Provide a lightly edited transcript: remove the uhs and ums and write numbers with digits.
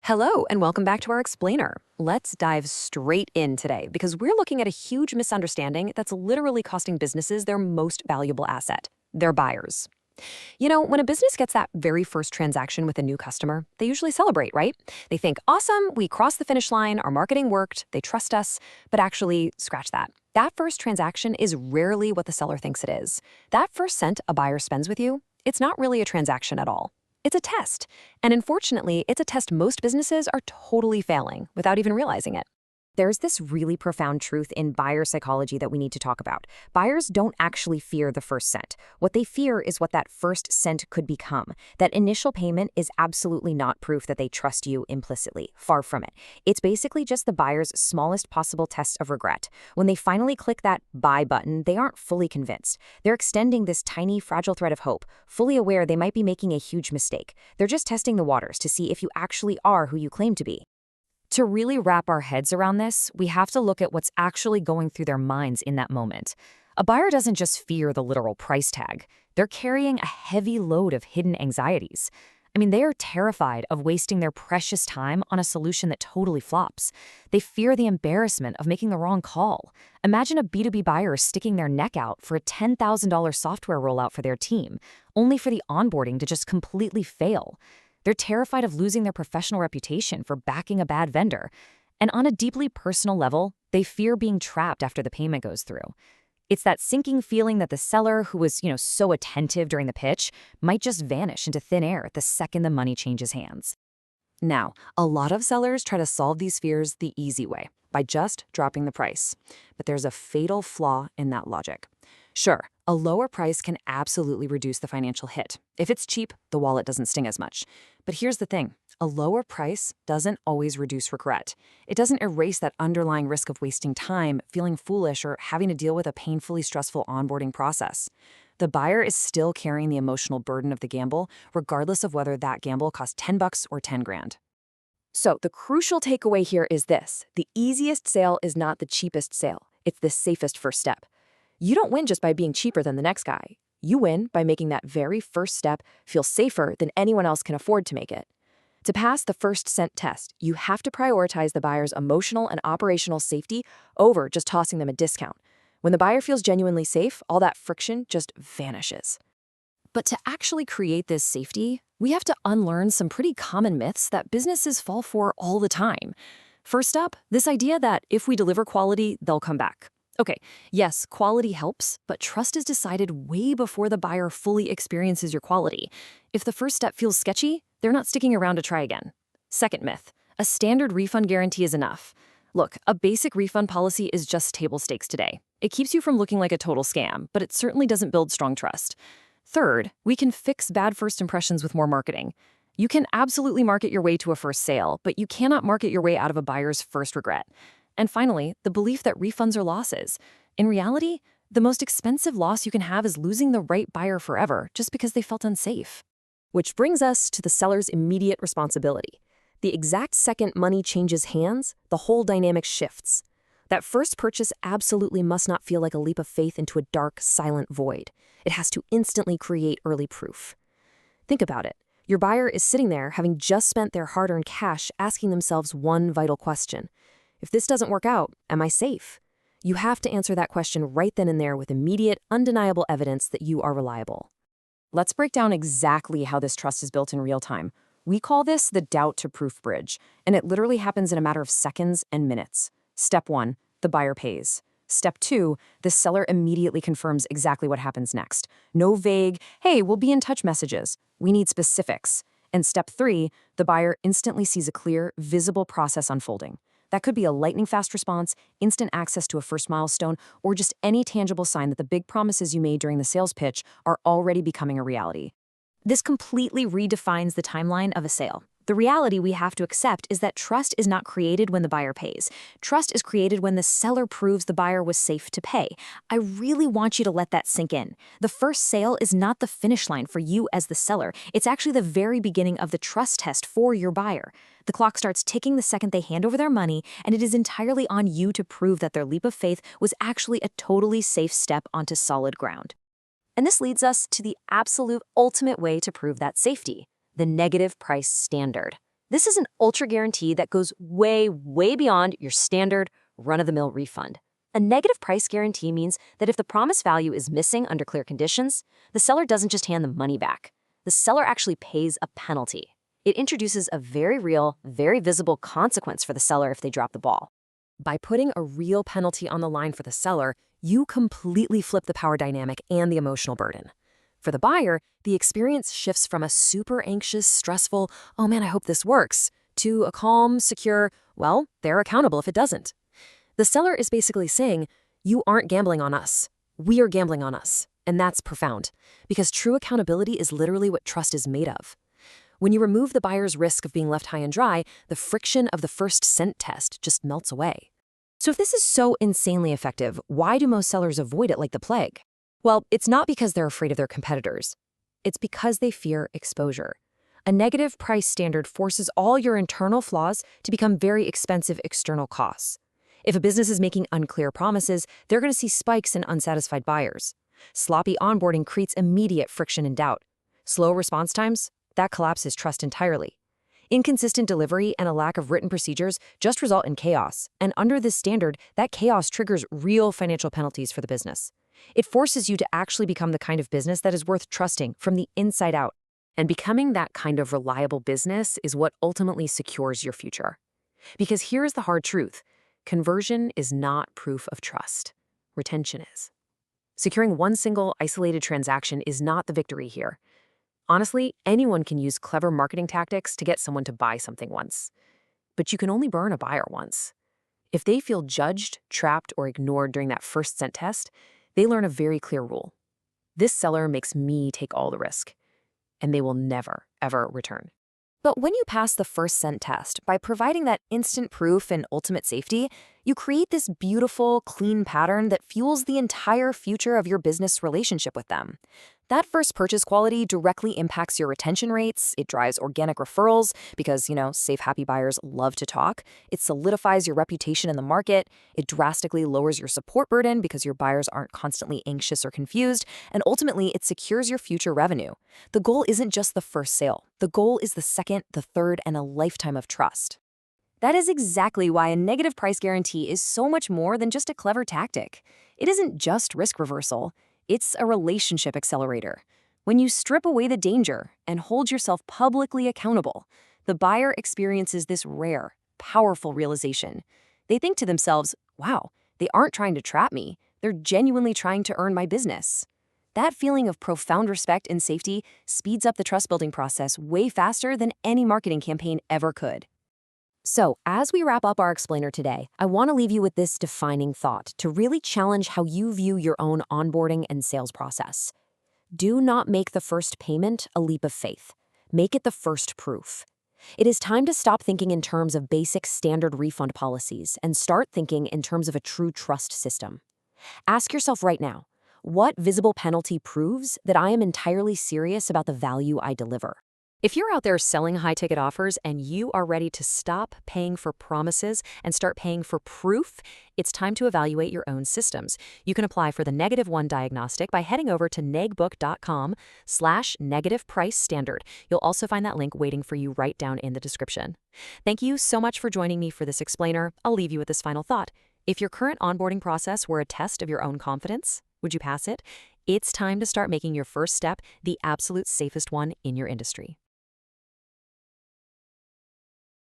Hello, and welcome back to our explainer. Let's dive straight in today because we're looking at a huge misunderstanding that's literally costing businesses their most valuable asset, their buyers. When a business gets that very first transaction with a new customer, they usually celebrate, right? They think, awesome, we crossed the finish line, our marketing worked, they trust us. But actually, scratch that. That first transaction is rarely what the seller thinks it is. That first cent a buyer spends with you, it's not really a transaction at all. It's a test. And unfortunately, it's a test most businesses are totally failing without even realizing it. There's this really profound truth in buyer psychology that we need to talk about. Buyers don't actually fear the first cent. What they fear is what that first cent could become. That initial payment is absolutely not proof that they trust you implicitly. Far from it. It's basically just the buyer's smallest possible test of regret. When they finally click that buy button, they aren't fully convinced. They're extending this tiny, fragile thread of hope, fully aware they might be making a huge mistake. They're just testing the waters to see if you actually are who you claim to be. To really wrap our heads around this, we have to look at what's actually going through their minds in that moment. A buyer doesn't just fear the literal price tag. They're carrying a heavy load of hidden anxieties. They are terrified of wasting their precious time on a solution that totally flops. They fear the embarrassment of making the wrong call. Imagine a B2B buyer sticking their neck out for a $10,000 software rollout for their team, only for the onboarding to just completely fail. They're terrified of losing their professional reputation for backing a bad vendor. And on a deeply personal level, they fear being trapped after the payment goes through. It's that sinking feeling that the seller who was, so attentive during the pitch might just vanish into thin air the second the money changes hands. Now, a lot of sellers try to solve these fears the easy way, by just dropping the price. But there's a fatal flaw in that logic. Sure, a lower price can absolutely reduce the financial hit. If it's cheap, the wallet doesn't sting as much. But here's the thing. A lower price doesn't always reduce regret. It doesn't erase that underlying risk of wasting time, feeling foolish, or having to deal with a painfully stressful onboarding process. The buyer is still carrying the emotional burden of the gamble, regardless of whether that gamble cost $10 or 10 grand. So the crucial takeaway here is this. The easiest sale is not the cheapest sale. It's the safest first step. You don't win just by being cheaper than the next guy. You win by making that very first step feel safer than anyone else can afford to make it. To pass the first cent test, you have to prioritize the buyer's emotional and operational safety over just tossing them a discount. When the buyer feels genuinely safe, all that friction just vanishes. But to actually create this safety, we have to unlearn some pretty common myths that businesses fall for all the time. First up, this idea that if we deliver quality, they'll come back. Okay, yes, quality helps, but trust is decided way before the buyer fully experiences your quality. If the first step feels sketchy, they're not sticking around to try again. Second myth, a standard refund guarantee is enough. Look, a basic refund policy is just table stakes today. It keeps you from looking like a total scam, but it certainly doesn't build strong trust. Third, we can fix bad first impressions with more marketing. You can absolutely market your way to a first sale, but you cannot market your way out of a buyer's first regret. And finally, the belief that refunds are losses. In reality, the most expensive loss you can have is losing the right buyer forever just because they felt unsafe. Which brings us to the seller's immediate responsibility. The exact second money changes hands, the whole dynamic shifts. That first purchase absolutely must not feel like a leap of faith into a dark, silent void. It has to instantly create early proof. Think about it. Your buyer is sitting there having just spent their hard-earned cash asking themselves one vital question. If this doesn't work out, am I safe? You have to answer that question right then and there with immediate, undeniable evidence that you are reliable. Let's break down exactly how this trust is built in real time. We call this the doubt-to-proof bridge, and it literally happens in a matter of seconds and minutes. Step 1, the buyer pays. Step 2, the seller immediately confirms exactly what happens next. No vague, hey, we'll be in touch messages. We need specifics. And step 3, the buyer instantly sees a clear, visible process unfolding. That could be a lightning-fast response, instant access to a first milestone, or just any tangible sign that the big promises you made during the sales pitch are already becoming a reality. This completely redefines the timeline of a sale. The reality we have to accept is that trust is not created when the buyer pays. Trust is created when the seller proves the buyer was safe to pay. I really want you to let that sink in. The first sale is not the finish line for you as the seller. It's actually the very beginning of the trust test for your buyer. The clock starts ticking the second they hand over their money, and it is entirely on you to prove that their leap of faith was actually a totally safe step onto solid ground. And this leads us to the absolute ultimate way to prove that safety. The negative price standard. This is an ultra guarantee that goes way, way beyond your standard run-of-the-mill refund. A negative price guarantee means that if the promised value is missing under clear conditions, the seller doesn't just hand the money back. The seller actually pays a penalty. It introduces a very real, very visible consequence for the seller if they drop the ball. By putting a real penalty on the line for the seller, you completely flip the power dynamic and the emotional burden. For the buyer, the experience shifts from a super anxious, stressful, oh man, I hope this works, to a calm, secure, well, they're accountable if it doesn't. The seller is basically saying, you aren't gambling on us. We are gambling on us. And that's profound, because true accountability is literally what trust is made of. When you remove the buyer's risk of being left high and dry, the friction of the first scent test just melts away. So if this is so insanely effective, why do most sellers avoid it like the plague? Well, it's not because they're afraid of their competitors. It's because they fear exposure. A negative price standard forces all your internal flaws to become very expensive external costs. If a business is making unclear promises, they're going to see spikes in unsatisfied buyers. Sloppy onboarding creates immediate friction and doubt. Slow response times? That collapses trust entirely. Inconsistent delivery and a lack of written procedures just result in chaos, and under this standard, that chaos triggers real financial penalties for the business. It forces you to actually become the kind of business that is worth trusting from the inside out. And becoming that kind of reliable business is what ultimately secures your future. Because here's the hard truth. Conversion is not proof of trust. Retention is. Securing one single, isolated transaction is not the victory here. Honestly, anyone can use clever marketing tactics to get someone to buy something once. But you can only burn a buyer once. If they feel judged, trapped, or ignored during that first scent test, they learn a very clear rule. This seller makes me take all the risk, and they will never, ever return. But when you pass the first scent test, by providing that instant proof and ultimate safety, you create this beautiful, clean pattern that fuels the entire future of your business relationship with them. That first purchase quality directly impacts your retention rates. It drives organic referrals because, safe, happy buyers love to talk. It solidifies your reputation in the market. It drastically lowers your support burden because your buyers aren't constantly anxious or confused. And ultimately, it secures your future revenue. The goal isn't just the first sale. The goal is the second, the third, and a lifetime of trust. That is exactly why a negative price guarantee is so much more than just a clever tactic. It isn't just risk reversal. It's a relationship accelerator. When you strip away the danger and hold yourself publicly accountable, the buyer experiences this rare, powerful realization. They think to themselves, wow, they aren't trying to trap me. They're genuinely trying to earn my business. That feeling of profound respect and safety speeds up the trust-building process way faster than any marketing campaign ever could. So, as we wrap up our explainer today, I want to leave you with this defining thought to really challenge how you view your own onboarding and sales process. Do not make the first payment a leap of faith. Make it the first proof. It is time to stop thinking in terms of basic standard refund policies and start thinking in terms of a true trust system. Ask yourself right now, what visible penalty proves that I am entirely serious about the value I deliver? If you're out there selling high-ticket offers and you are ready to stop paying for promises and start paying for proof, it's time to evaluate your own systems. You can apply for the -1 diagnostic by heading over to negbook.com/negative price standard. You'll also find that link waiting for you right down in the description. Thank you so much for joining me for this explainer. I'll leave you with this final thought. If your current onboarding process were a test of your own confidence, would you pass it? It's time to start making your first step the absolute safest one in your industry.